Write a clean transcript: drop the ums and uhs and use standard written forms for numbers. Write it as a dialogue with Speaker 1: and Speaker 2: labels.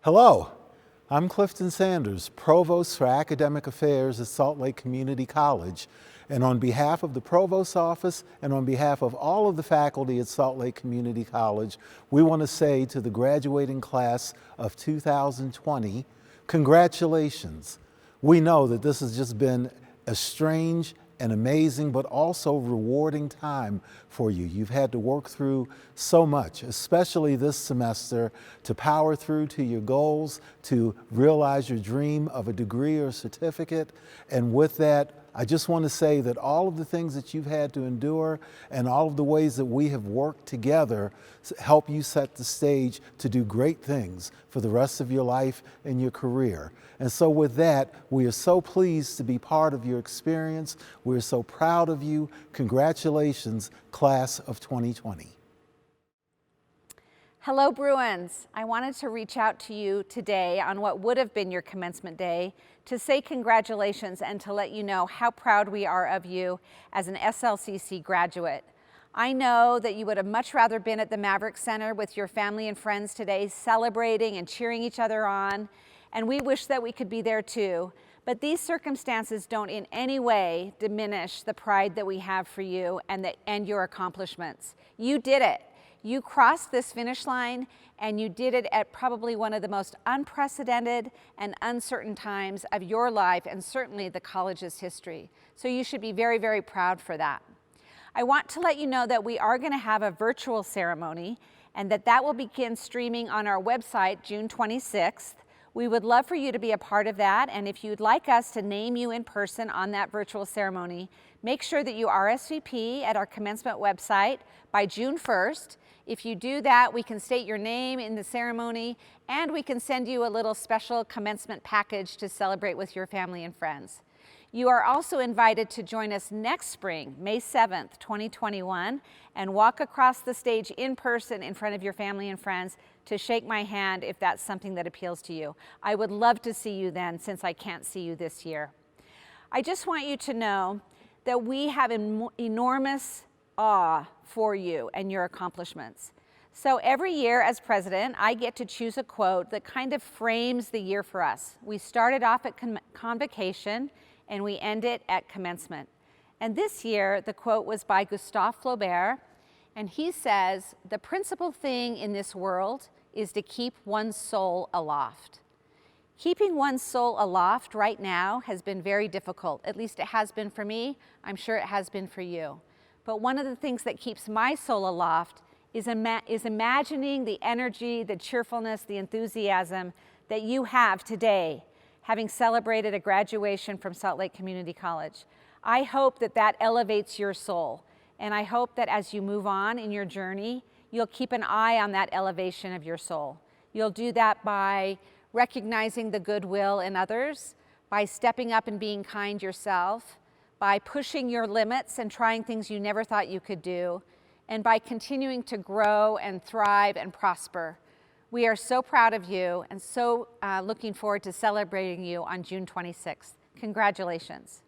Speaker 1: Hello, I'm Clifton Sanders, Provost for Academic Affairs at Salt Lake Community College. And on behalf of the Provost's office and on behalf of all of the faculty at Salt Lake Community College, we want to say to the graduating class of 2020, congratulations. We know that this has just been a strange and amazing but also rewarding time for you. You've had to work through so much, especially this semester, to power through to your goals, to realize your dream of a degree or certificate. And with that, I just want to say that all of the things that you've had to endure and all of the ways that we have worked together help you set the stage to do great things for the rest of your life and your career. And so with that, we are so pleased to be part of your experience. We're so proud of you. Congratulations, class of 2020.
Speaker 2: Hello, Bruins. I wanted to reach out to you today on what would have been your commencement day to say congratulations and to let you know how proud we are of you as an SLCC graduate. I know that you would have much rather been at the Maverick Center with your family and friends today, celebrating and cheering each other on, and we wish that we could be there too. But these circumstances don't in any way diminish the pride that we have for you and your accomplishments. You did it. You crossed this finish line, and you did it at probably one of the most unprecedented and uncertain times of your life and certainly the college's history. So you should be very, very proud for that. I want to let you know that we are going to have a virtual ceremony and that will begin streaming on our website June 26th. We would love for you to be a part of that, and if you'd like us to name you in person on that virtual ceremony, make sure that you RSVP at our commencement website by June 1st. If you do that, we can state your name in the ceremony, and we can send you a little special commencement package to celebrate with your family and friends. You are also invited to join us next spring, May 7th, 2021, and walk across the stage in person in front of your family and friends to shake my hand if that's something that appeals to you. I would love to see you then, since I can't see you this year. I just want you to know that we have enormous awe for you and your accomplishments. So every year as president, I get to choose a quote that kind of frames the year for us. We started off at convocation and we end it at commencement. And this year, the quote was by Gustave Flaubert, and he says, "The principal thing in this world is to keep one's soul aloft." Keeping one's soul aloft right now has been very difficult. At least it has been for me. I'm sure it has been for you. But one of the things that keeps my soul aloft is imagining the energy, the cheerfulness, the enthusiasm that you have today, having celebrated a graduation from Salt Lake Community College. I hope that that elevates your soul. And I hope that as you move on in your journey, you'll keep an eye on that elevation of your soul. You'll do that by recognizing the goodwill in others, by stepping up and being kind yourself, by pushing your limits and trying things you never thought you could do, and by continuing to grow and thrive and prosper. We are so proud of you and so looking forward to celebrating you on June 26th. Congratulations.